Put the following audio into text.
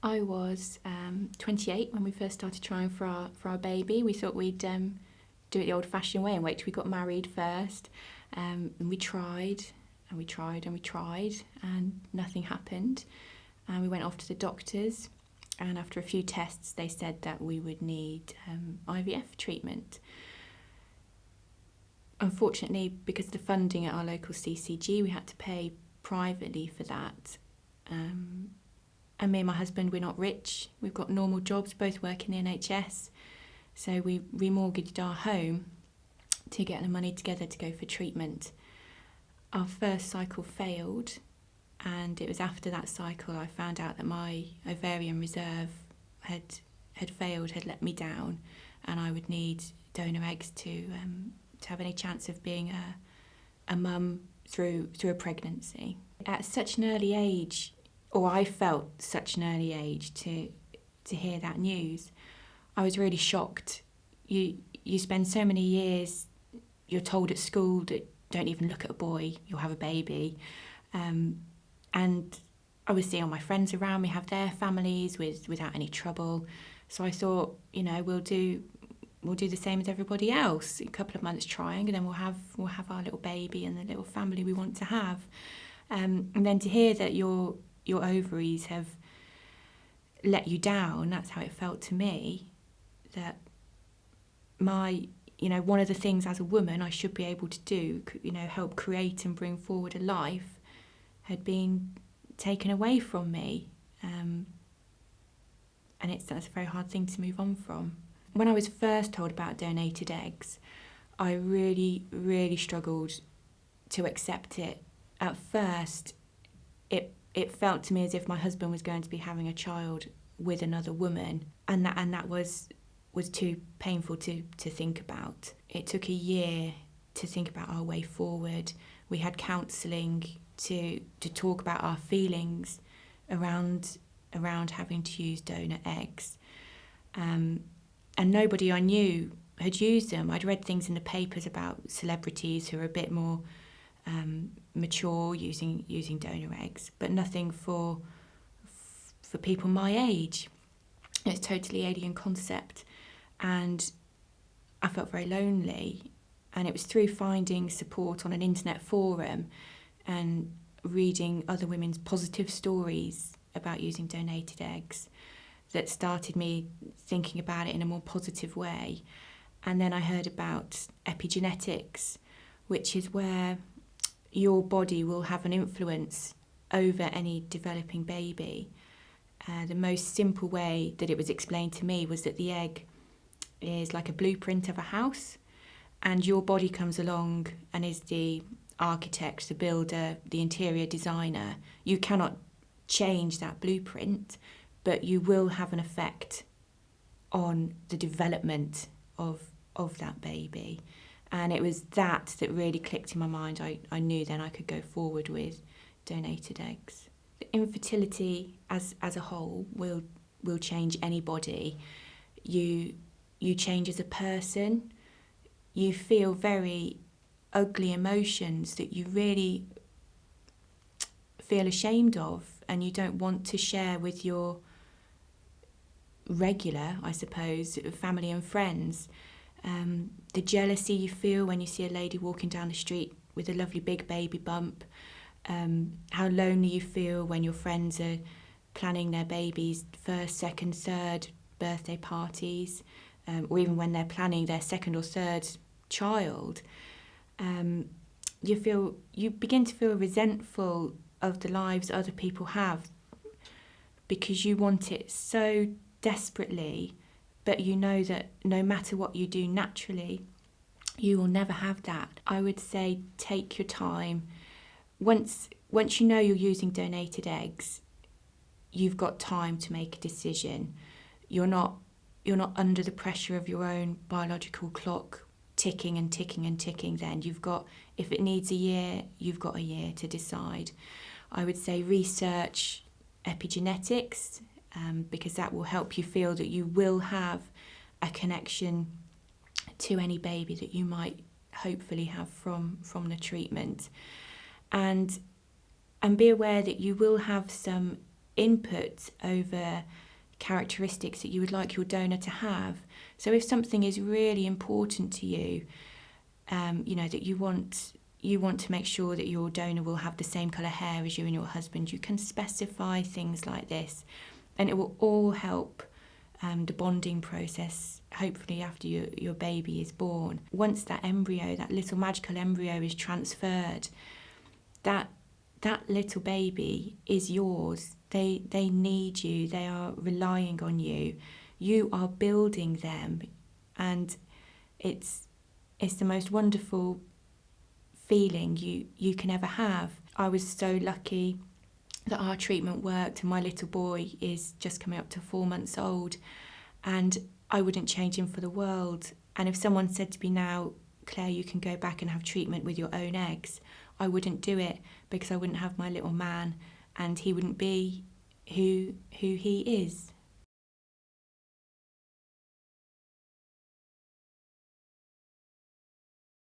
I was 28 when we first started trying for our baby. We thought we'd do it the old-fashioned way and wait till we got married first. And we tried and we tried and we tried, and nothing happened. And we went off to the doctors, and after a few tests, they said that we would need IVF treatment. Unfortunately, because of the funding at our local CCG, we had to pay privately for that. And me and my husband, we're not rich. We've got normal jobs, both work in the NHS. So we remortgaged our home to get the money together to go for treatment. Our first cycle failed, and it was after that cycle I found out that my ovarian reserve had failed, had let me down, and I would need donor eggs to have any chance of being a mum through a pregnancy. At such an early age, or I felt such an early age to hear that news, I was really shocked. You spend so many years, you're told at school that don't even look at a boy, you'll have a baby. And I was seeing all my friends around me have their families without any trouble. So I thought, we'll do the same as everybody else. A couple of months trying, and then we'll have our little baby and the little family we want to have. And then to hear that your ovaries have let you down, that's how it felt to me, that one of the things as a woman I should be able to do, help create and bring forward a life, had been taken away from me. And that's a very hard thing to move on from. When I was first told about donated eggs, I really, really struggled to accept it. At first, it felt to me as if my husband was going to be having a child with another woman, and that was too painful to think about. It took a year to think about our way forward. We had counselling to talk about our feelings around having to use donor eggs. And nobody I knew had used them. I'd read things in the papers about celebrities who are a bit more mature using donor eggs, but nothing for people my age. It's a totally alien concept, and I felt very lonely. And it was through finding support on an internet forum and reading other women's positive stories about using donated eggs that started me thinking about it in a more positive way. And then I heard about epigenetics, which is where your body will have an influence over any developing baby. The most simple way that it was explained to me was that the egg is like a blueprint of a house, and your body comes along and is the architect, the builder, the interior designer. You cannot change that blueprint, but you will have an effect on the development of that baby. And it was that really clicked in my mind. I knew then I could go forward with donated eggs. Infertility as a whole will change anybody. You change as a person. You feel very ugly emotions that you really feel ashamed of, and you don't want to share with your regular, I suppose, family and friends. The jealousy you feel when you see a lady walking down the street with a lovely big baby bump. How lonely you feel when your friends are planning their baby's first, second, third birthday parties, or even when they're planning their second or third child. You begin to feel resentful of the lives other people have because you want it so desperately, but you know that no matter what you do naturally, you will never have that. I would say take your time. Once you know you're using donated eggs, you've got time to make a decision. You're not under the pressure of your own biological clock ticking and ticking and ticking. Then you've got, if it needs a year, you've got a year to decide. I would say research epigenetics, because that will help you feel that you will have a connection to any baby that you might hopefully have from the treatment. And be aware that you will have some input over characteristics that you would like your donor to have. So if something is really important to you, that you want to make sure that your donor will have the same colour hair as you and your husband, you can specify things like this, and it will all help the bonding process, hopefully after your baby is born. Once that embryo, that little magical embryo, is transferred, that little baby is yours. They need you. They are relying on you. You are building them, and it's the most wonderful feeling you can ever have. I was so lucky that our treatment worked, and my little boy is just coming up to 4 months old, and I wouldn't change him for the world. And if someone said to me now, Claire, you can go back and have treatment with your own eggs, I wouldn't do it, because I wouldn't have my little man, and he wouldn't be who he is.